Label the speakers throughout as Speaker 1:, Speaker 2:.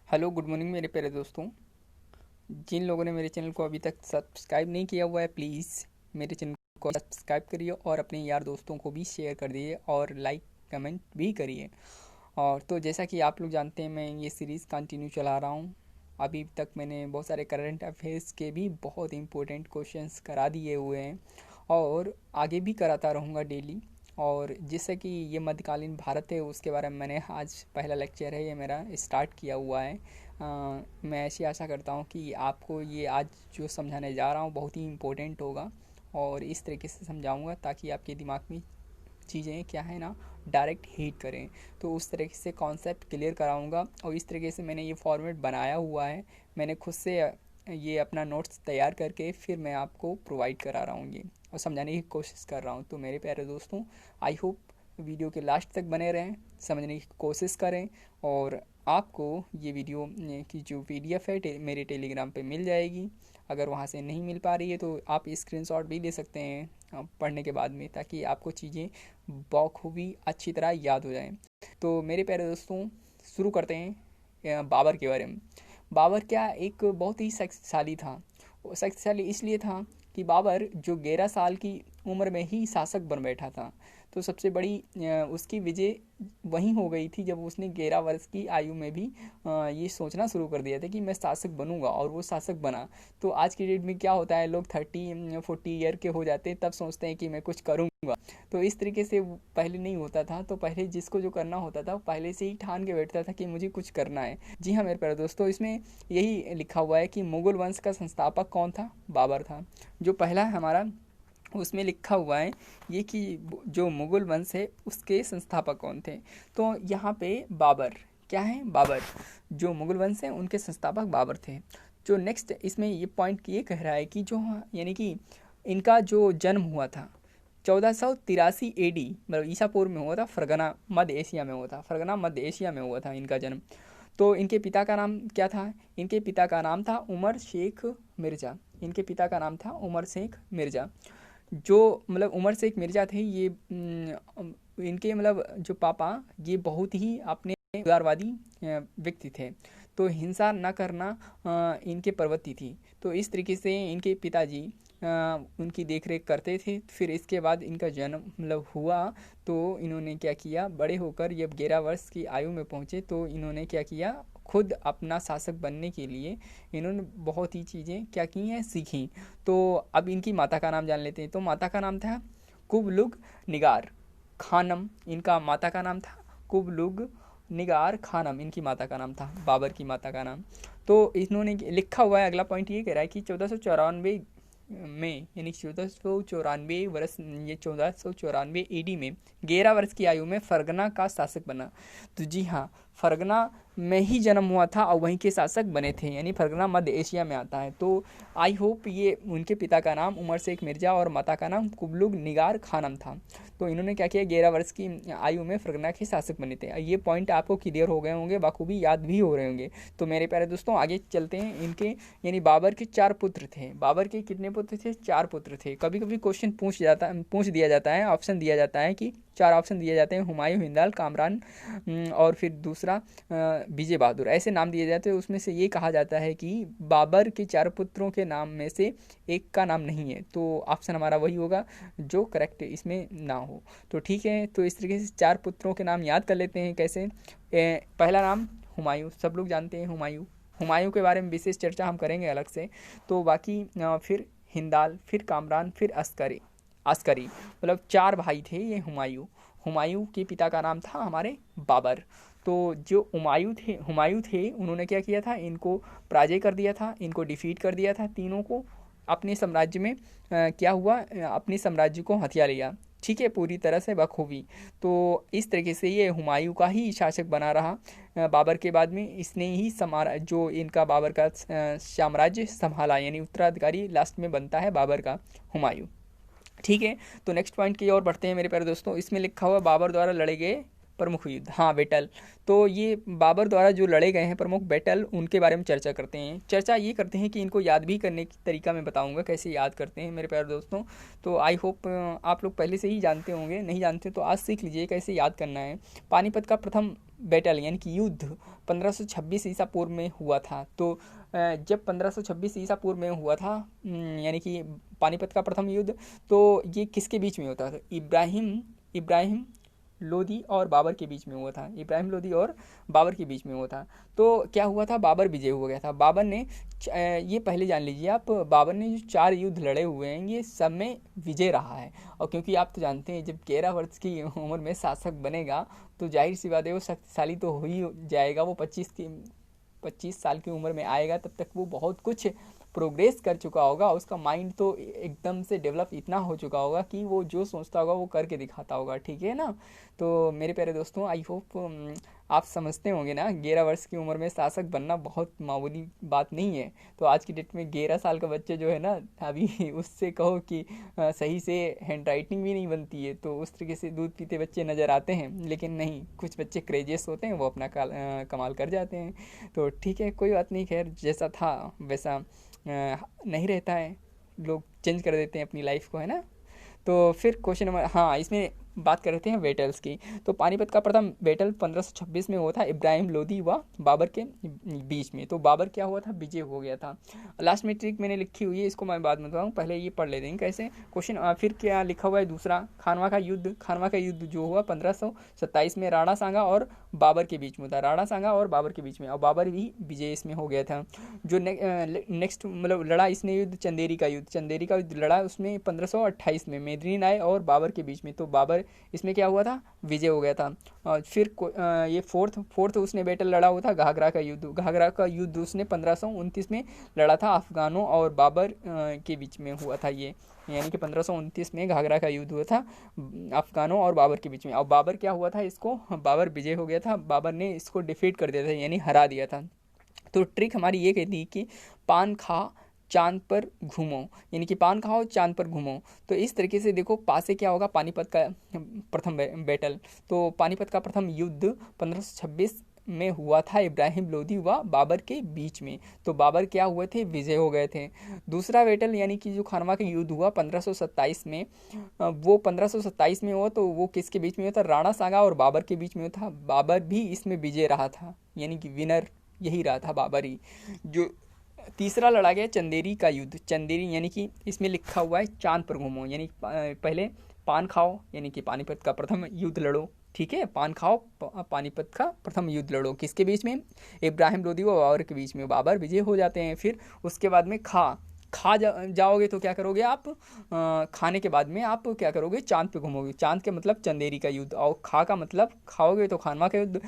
Speaker 1: Hello good morning मेरे प्यारे दोस्तों। जिन लोगों ने मेरे चैनल को अभी तक सब्सक्राइब नहीं किया हुआ है, प्लीज़ मेरे चैनल को सब्सक्राइब करिए और अपने यार दोस्तों को भी शेयर कर दिए और लाइक कमेंट भी करिए। और तो जैसा कि आप लोग जानते हैं, मैं ये सीरीज़ कंटिन्यू चला रहा हूँ। अभी तक मैंने बहुत सारे करंट अफेयर्स के भी बहुत इंपॉर्टेंट क्वेश्चंस करा दिए हुए हैं और आगे भी कराता रहूँगा डेली। और जैसे कि ये मध्यकालीन भारत है, उसके बारे में मैंने आज पहला लेक्चर है ये मेरा स्टार्ट किया हुआ है। मैं ऐसी आशा करता हूँ कि आपको ये आज जो समझाने जा रहा हूँ बहुत ही इम्पोर्टेंट होगा और इस तरीके से समझाऊँगा ताकि आपके दिमाग में चीज़ें क्या है ना डायरेक्ट हिट करें। तो उस तरीके से कॉन्सेप्ट क्लियर कराऊंगा और इस तरीके से मैंने ये फॉर्मेट बनाया हुआ है। मैंने खुद से ये अपना नोट्स तैयार करके फिर मैं आपको प्रोवाइड करा रहा हूँ ये और समझाने की कोशिश कर रहा हूँ। तो मेरे प्यारे दोस्तों, आई होप वीडियो के लास्ट तक बने रहें, समझने की कोशिश करें। और आपको ये वीडियो की जो पीडीएफ है मेरे टेलीग्राम पे मिल जाएगी। अगर वहाँ से नहीं मिल पा रही है तो आप स्क्रीनशॉट भी ले सकते हैं पढ़ने के बाद में, ताकि आपको चीज़ें बखूबी अच्छी तरह याद हो जाएं। तो मेरे प्यारे दोस्तों, शुरू करते हैं बाबर के बारे में। बाबर क्या एक बहुत ही शक्तिशाली था। वो शक्तिशाली इसलिए था कि बाबर जो 11 साल की उम्र में ही शासक बन बैठा था। तो सबसे बड़ी उसकी विजय वहीं हो गई थी जब उसने 11 वर्ष की आयु में भी ये सोचना शुरू कर दिया था कि मैं शासक बनूंगा, और वो शासक बना। तो आज की डेट में क्या होता है, लोग 30-40 ईयर के हो जाते हैं तब सोचते हैं कि मैं कुछ करूंगा। तो इस तरीके से पहले नहीं होता था। तो पहले जिसको जो करना होता था पहले से ही ठान के बैठता था कि मुझे कुछ करना है। जी हाँ मेरे प्यारे दोस्तों, इसमें यही लिखा हुआ है कि मुगल वंश का संस्थापक कौन था? बाबर था। जो पहला हमारा उसमें लिखा हुआ है ये कि जो मुगल वंश है उसके संस्थापक कौन थे। तो यहाँ पे बाबर क्या है, बाबर जो मुगल वंश है उनके संस्थापक बाबर थे। जो नेक्स्ट इसमें ये पॉइंट ये कह रहा है कि जो यानी कि इनका जो जन्म हुआ था 1483 AD, मतलब ईसा पूर्व में हुआ था। फरगना मध्य एशिया में हुआ था, फरगना मध्य एशिया में हुआ था इनका जन्म। तो इनके पिता का नाम क्या था? इनके पिता का नाम था उमर शेख मिर्ज़ा। इनके पिता का नाम था उमर शेख मिर्ज़ा। जो मतलब उमर शेख मिर्ज़ा थे ये इनके मतलब जो पापा ये बहुत ही अपने उदारवादी व्यक्ति थे। तो हिंसा न करना इनके प्रवृत्ति थी। तो इस तरीके से इनके पिताजी उनकी देखरेख करते थे। फिर इसके बाद इनका जन्म मतलब हुआ तो इन्होंने क्या किया, बड़े होकर जब 11 वर्ष की आयु में पहुँचे तो इन्होंने क्या किया, खुद अपना शासक बनने के लिए इन्होंने बहुत ही चीज़ें क्या की हैं, सीखी। तो अब इनकी माता का नाम जान लेते हैं। तो माता का नाम था कुबलुग निगार खानम। इनका माता का नाम था कुबलुग निगार खानम, इनकी माता का नाम था, बाबर की माता का नाम। तो इन्होंने लिखा हुआ है, अगला पॉइंट ये कह रहा है कि 1494 में यानी 1494 वर्ष, ये 1494 AD में 11 वर्ष की आयु में फरगना का शासक बना। तो जी हाँ, फरगना में ही जन्म हुआ था और वहीं के शासक बने थे, यानी फरगना मध्य एशिया में आता है। तो आई होप ये उनके पिता का नाम उमर शेख मिर्ज़ा और माता का नाम कुबलुग निगार खानम था। तो इन्होंने क्या किया, 11 वर्ष की आयु में फरगना के शासक बने थे। ये पॉइंट आपको क्लियर हो गए होंगे, बखूबी याद भी हो रहे होंगे। तो मेरे प्यारे दोस्तों आगे चलते हैं। इनके यानी बाबर के 4 पुत्र थे। बाबर के कितने पुत्र थे? 4 पुत्र थे। कभी कभी क्वेश्चन पूछ दिया जाता है, ऑप्शन दिया जाता है कि 4 ऑप्शन दिए जाते हैं, हुमायूं, हिंदाल, कामरान और फिर दूसरा विजय बहादुर, ऐसे नाम दिए जाते हैं। उसमें से ये कहा जाता है कि बाबर के 4 पुत्रों के नाम में से एक का नाम नहीं है। तो ऑप्शन हमारा वही होगा जो करेक्ट इसमें ना हो। तो ठीक है, तो इस तरीके से 4 पुत्रों के नाम याद कर लेते हैं। कैसे? पहला नाम हुमायूं, सब लोग जानते हैं हुमायूं। हुमायूं के बारे में विशेष चर्चा हम करेंगे अलग से। तो बाकी फिर हिंदाल, फिर कामरान, फिर अस्करी। अस्करी मतलब 4 भाई थे ये हुमायूं। हुमायूं के पिता का नाम था हमारे बाबर। तो जो हुमायूं थे उन्होंने क्या किया था, इनको पराजय कर दिया था, इनको डिफीट कर दिया था तीनों को। अपने साम्राज्य में क्या हुआ, अपने साम्राज्य को हथिया लिया, ठीक है, पूरी तरह से बखूबी। तो इस तरीके से ये हुमायूं का ही शासक बना रहा बाबर के बाद में। इसने ही जो इनका बाबर का साम्राज्य संभाला, यानी उत्तराधिकारी लास्ट में बनता है बाबर का, हुमायूं। ठीक है, तो नेक्स्ट पॉइंट की ओर बढ़ते हैं मेरे प्यारे दोस्तों। इसमें लिखा हुआ बाबर द्वारा लड़े गए प्रमुख युद्ध, हाँ बैटल। तो ये बाबर द्वारा जो लड़े गए हैं प्रमुख बैटल, उनके बारे में चर्चा करते हैं। चर्चा ये करते हैं कि इनको याद भी करने की तरीका मैं बताऊंगा कैसे याद करते हैं मेरे प्यारे दोस्तों। तो आई होप आप लोग पहले से ही जानते होंगे, नहीं जानते तो आज सीख लीजिए कैसे याद करना है। पानीपत का प्रथम बैटल यानी कि युद्ध 1526 ईसा पूर्व में हुआ था। तो जब 1526 ईसा पूर्व में हुआ था, यानी कि पानीपत का प्रथम युद्ध, तो ये किसके बीच में होता था? इब्राहिम लोदी और बाबर के बीच में हुआ था। इब्राहिम लोदी और बाबर के बीच में हुआ था। तो क्या हुआ था, बाबर विजय हो गया था। बाबर ने ये पहले जान लीजिए आप, बाबर ने जो 4 युद्ध लड़े हुए हैं ये सब में विजय रहा है। और क्योंकि आप तो जानते हैं जब 11 वर्ष की उम्र में शासक बनेगा तो जाहिर सी बात है वो शक्तिशाली तो हो ही जाएगा। वो 25 साल की उम्र में आएगा, तब तक वो बहुत कुछ प्रोग्रेस कर चुका होगा। उसका माइंड तो एकदम से डेवलप इतना हो चुका होगा कि वो जो सोचता होगा वो करके दिखाता होगा, ठीक है ना। तो मेरे प्यारे दोस्तों, आई होप आप समझते होंगे ना, 11 वर्ष की उम्र में शासक बनना बहुत मामूली बात नहीं है। तो आज की डेट में 11 साल का बच्चे जो है ना, अभी उससे कहो कि सही से हैंड राइटिंग भी नहीं बनती है, तो उस तरीके से दूध पीते बच्चे नज़र आते हैं। लेकिन नहीं, कुछ बच्चे क्रेजियस होते हैं, वो अपना कमाल कर जाते हैं। तो ठीक है, कोई बात नहीं, खैर जैसा था वैसा नहीं रहता है, लोग चेंज कर देते हैं अपनी लाइफ को, है ना। तो फिर क्वेश्चन नंबर, हाँ इसमें बात कर रहे थे बैटल्स की। तो पानीपत का प्रथम बैटल 1526 में हुआ था इब्राहिम लोदी व बाबर के बीच में। तो बाबर क्या हुआ था, विजय हो गया था। लास्ट में ट्रिक मैंने लिखी हुई है, इसको मैं बाद में बताऊँ, पहले ये पढ़ लेते हैं कैसे क्वेश्चन। फिर क्या लिखा हुआ है दूसरा, खानवा का युद्ध जो हुआ 1527 में राणा सांगा और बाबर के बीच में था। राणा सांगा और बाबर के बीच में, और बाबर भी विजय इसमें हो गया था। जो नेक्स्ट मतलब लड़ा इसने युद्ध, चंदेरी का युद्ध लड़ा उसमें 1528 में मेदिनी राय और बाबर के बीच में। तो बाबर इसमें क्या हुआ था, विजय हो गया था। और फिर ये फोर्थ उसने बैटल लड़ा हुआ था घाघरा का युद्ध उसने 1529 में लड़ा था अफगानों और बाबर के बीच में हुआ था ये, यानी कि 1529 में घाघरा का युद्ध हुआ था अफगानों और बाबर के बीच में। और बाबर क्या हुआ था, इसको बाबर विजय हो गया था, बाबर ने इसको डिफीट कर दिया था, यानी हरा दिया था। तो ट्रिक हमारी ये कहती है कि पान खा चांद पर घूमो, यानी कि पान खाओ चांद पर घूमो। तो इस तरीके से देखो, पास से क्या होगा, पानीपत का प्रथम बैटल। तो पानीपत का प्रथम युद्ध 1526 में हुआ था इब्राहिम लोदी व बाबर के बीच में। तो बाबर क्या हुए थे, विजय हो गए थे। दूसरा बैटल यानी कि जो खानवा का युद्ध हुआ 1527 में, वो 1527 में हुआ, तो वो किसके बीच में हुआ था, राणा सांगा और बाबर के बीच में हुआ था। बाबर भी इसमें विजय रहा था, यानी कि विनर यही रहा था बाबर ही। जो तीसरा लड़ा गया चंदेरी का युद्ध, चंदेरी यानी कि इसमें लिखा हुआ है चांद पर घूमो, यानी पहले पान खाओ, यानी कि पानीपत का प्रथम युद्ध लड़ो, ठीक है, पान खाओ, पानीपत का प्रथम युद्ध लड़ो, किसके बीच में, इब्राहिम लोदी व बाबर के बीच में। बाबर विजय हो जाते हैं। फिर उसके बाद में जाओगे तो क्या करोगे आप, खाने के बाद में आप क्या करोगे, चांद पे घूमोगे। चांद के मतलब चंदेरी का युद्ध, और खा का मतलब खाओगे तो खानवा का युद्ध।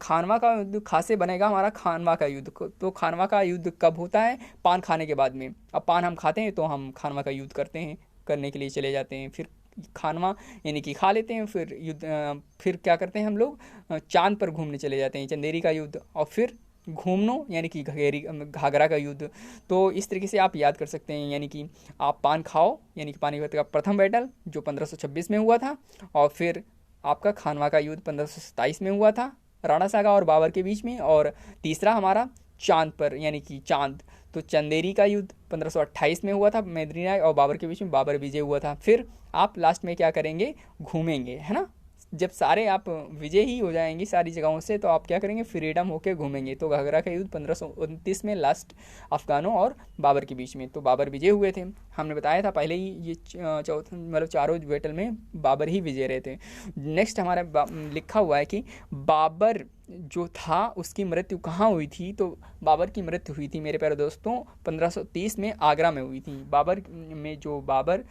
Speaker 1: खानवा का युद्ध खा से बनेगा हमारा खानवा का युद्ध। तो खानवा का युद्ध कब होता है, पान खाने के बाद में। अब पान हम खाते हैं तो हम खानवा का युद्ध करने के लिए चले जाते हैं। फिर खानवा यानी कि खा लेते हैं, फिर युद्ध, फिर क्या करते हैं हम लोग, चांद पर घूमने चले जाते हैं, चंदेरी का युद्ध। और फिर घूमनो यानी कि घाघरा का युद्ध। तो इस तरीके से आप याद कर सकते हैं, यानी कि आप पान खाओ यानी कि पानीपत का प्रथम बैटल जो 1526 में हुआ था, और फिर आपका खानवा का युद्ध 1527 में हुआ था राणा सांगा और बाबर के बीच में। और तीसरा हमारा चांद पर यानी कि चांद, तो चंदेरी का युद्ध 1528 में हुआ था मेदिनी राय और बाबर के बीच में, बाबर विजय हुआ था। फिर आप लास्ट में क्या करेंगे, घूमेंगे, है ना। जब सारे आप विजय ही हो जाएंगे सारी जगहों से, तो आप क्या करेंगे, फ्रीडम होके घूमेंगे। तो घाघरा का युद्ध 1529 में लास्ट अफगानों और बाबर के बीच में, तो बाबर विजय हुए थे। हमने बताया था पहले ही, ये मतलब चारों बैटल में बाबर ही विजय रहे थे। नेक्स्ट हमारा लिखा हुआ है कि बाबर जो था उसकी मृत्यु कहाँ हुई थी। तो बाबर की मृत्यु हुई थी मेरे प्यारे दोस्तों 1530 में आगरा में हुई थी। बाबर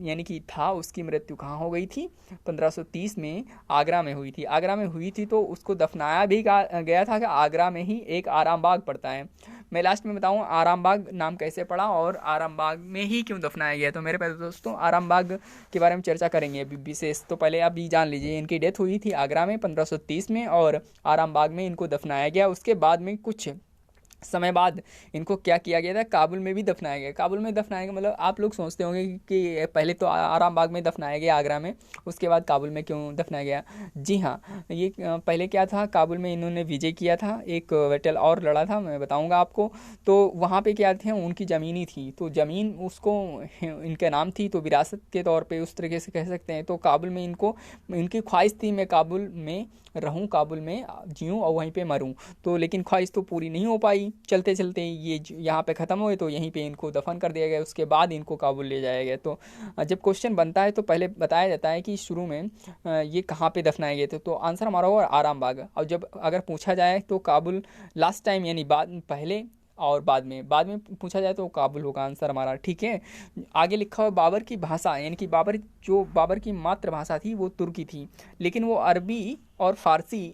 Speaker 1: यानी कि था, उसकी मृत्यु कहाँ हो गई थी, 1530 में आगरा में हुई थी। तो उसको दफनाया भी गया था कि आगरा में ही एक आराम बाग पड़ता है। मैं लास्ट में बताऊँ आराम बाग नाम कैसे पड़ा और आराम बाग में ही क्यों दफनाया गया। तो मेरे प्यारे दोस्तों, आराम बाग के बारे में चर्चा करेंगे अभी विशेष। तो पहले आप ये जान लीजिए, इनकी डेथ हुई थी आगरा में 1530 में, और आराम बाग में इनको दफनाया गया। उसके बाद में कुछ समय बाद इनको क्या किया गया था, काबुल में भी दफनाया गया। काबुल में दफनाया गया मतलब आप लोग सोचते होंगे कि पहले तो आराम बाग में दफनाया गया आगरा में, उसके बाद काबुल में क्यों दफनाया गया। जी हाँ, ये पहले क्या था, काबुल में इन्होंने विजय किया था, एक बैटल और लड़ा था, मैं बताऊंगा आपको। तो वहाँ पे क्या थे, उनकी ज़मीनी थी, तो ज़मीन उसको इनके नाम थी, तो विरासत के तौर पे उस तरीके से कह सकते हैं। तो काबुल में इनको, इनकी ख्वाहिश थी मैं काबुल में रहूं, काबुल में जीऊँ और वहीं पे मरूं। तो लेकिन ख्वाहिश तो पूरी नहीं हो पाई, चलते चलते ये यहाँ पे ख़त्म हुए, तो यहीं पे इनको दफन कर दिया गया, उसके बाद इनको काबुल ले जाया गया। तो जब क्वेश्चन बनता है तो पहले बताया जाता है कि शुरू में ये कहाँ पे दफनाए गए थे, तो आंसर हमारा होगा आराम बाग। और जब अगर पूछा जाए तो काबुल लास्ट टाइम, यानी बाद पहले और बाद में पूछा जाए तो काबुल होगा आंसर हमारा, ठीक है। आगे लिखा हुआ बाबर की भाषा, यानी कि बाबर की मातृभाषा थी वो तुर्की थी, लेकिन वो अरबी और फारसी,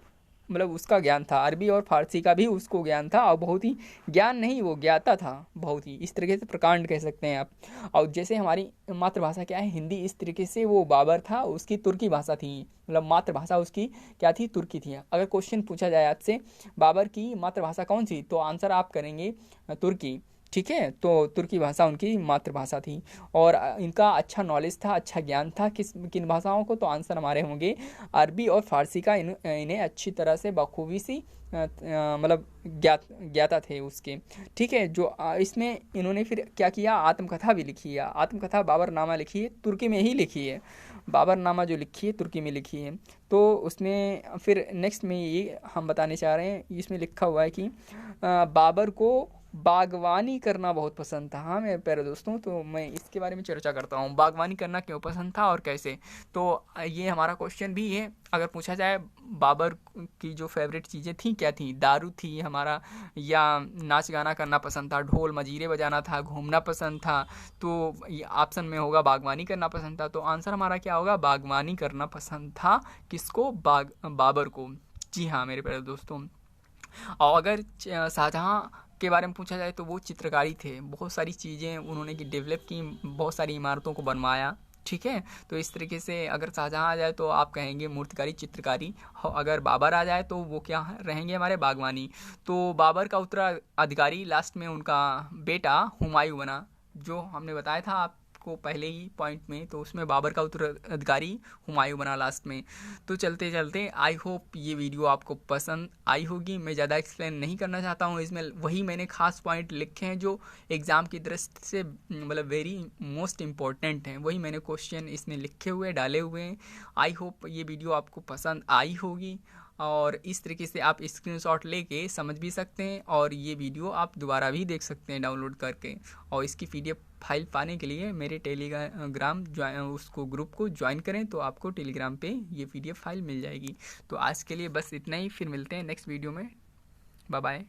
Speaker 1: मतलब उसका ज्ञान था, अरबी और फारसी का भी उसको ज्ञान था, और बहुत ही ज्ञान नहीं, वो ज्ञाता था बहुत ही, इस तरीके से प्रकांड कह सकते हैं आप। और जैसे हमारी मातृभाषा क्या है हिंदी, इस तरीके से वो बाबर था, उसकी तुर्की भाषा थी, मतलब मातृभाषा उसकी क्या थी, तुर्की थी। अगर क्वेश्चन पूछा जाए आपसे बाबर की मातृभाषा कौन सी, तो आंसर आप करेंगे तुर्की, ठीक है। तो तुर्की भाषा उनकी मातृभाषा थी, और इनका अच्छा नॉलेज था, अच्छा ज्ञान था किन भाषाओं को, तो आंसर हमारे होंगे अरबी और फारसी का। इन्हें अच्छी तरह से बखूबी सी मतलब ज्ञाता थे उसके, ठीक है। जो इसमें इन्होंने फिर क्या किया, आत्मकथा भी लिखी है, आत्मकथा बाबरनामा लिखी है, तुर्की में ही लिखी है, बाबरनामा जो लिखी है तुर्की में लिखी है। तो उसमें फिर नेक्स्ट में ये हम बताने चाह रहे हैं, इसमें लिखा हुआ है कि बाबर को बागवानी करना बहुत पसंद था। हाँ मेरे प्यारे दोस्तों, तो मैं इसके बारे में चर्चा करता हूँ, बागवानी करना क्यों पसंद था और कैसे। तो ये हमारा क्वेश्चन भी है, अगर पूछा जाए बाबर की जो फेवरेट चीज़ें थी क्या थी, दारू थी हमारा, या नाच गाना करना पसंद था, ढोल मजीरे बजाना था, घूमना पसंद था, तो ये ऑप्शन में होगा बागवानी करना पसंद था। तो आंसर हमारा क्या होगा, बागवानी करना पसंद था, किसको, बाबर को। जी हाँ मेरे प्यारे दोस्तों। और अगर शाहजहाँ के बारे में पूछा जाए तो वो चित्रकारी थे, बहुत सारी चीज़ें उन्होंने की डेवलप की, बहुत सारी इमारतों को बनवाया, ठीक है। तो इस तरीके से अगर शाहजहाँ आ जाए तो आप कहेंगे मूर्तिकारी चित्रकारी, अगर बाबर आ जाए तो वो क्या रहेंगे हमारे, बागवानी। तो बाबर का उत्तराधिकारी लास्ट में उनका बेटा हुमायूं बना, जो हमने बताया था आपको पहले ही पॉइंट में, तो उसमें बाबर का उत्तराधिकारी हुमायूं बना लास्ट में। तो चलते चलते आई होप ये वीडियो आपको पसंद आई होगी। मैं ज़्यादा एक्सप्लेन नहीं करना चाहता हूँ, इसमें वही मैंने खास पॉइंट लिखे हैं जो एग्ज़ाम की दृष्टि से मतलब वेरी मोस्ट इम्पॉर्टेंट हैं, वही मैंने क्वेश्चन इसमें लिखे हुए डाले हुए हैं। आई होप ये वीडियो आपको पसंद आई होगी, और इस तरीके से आप स्क्रीनशॉट लेके समझ भी सकते हैं, और ये वीडियो आप दोबारा भी देख सकते हैं डाउनलोड करके। और इसकी PDF फाइल पाने के लिए मेरे टेलीग्राम उसको ग्रुप को ज्वाइन करें, तो आपको टेलीग्राम पे ये PDF फाइल मिल जाएगी। तो आज के लिए बस इतना ही, फिर मिलते हैं नेक्स्ट वीडियो में, बाय बाय।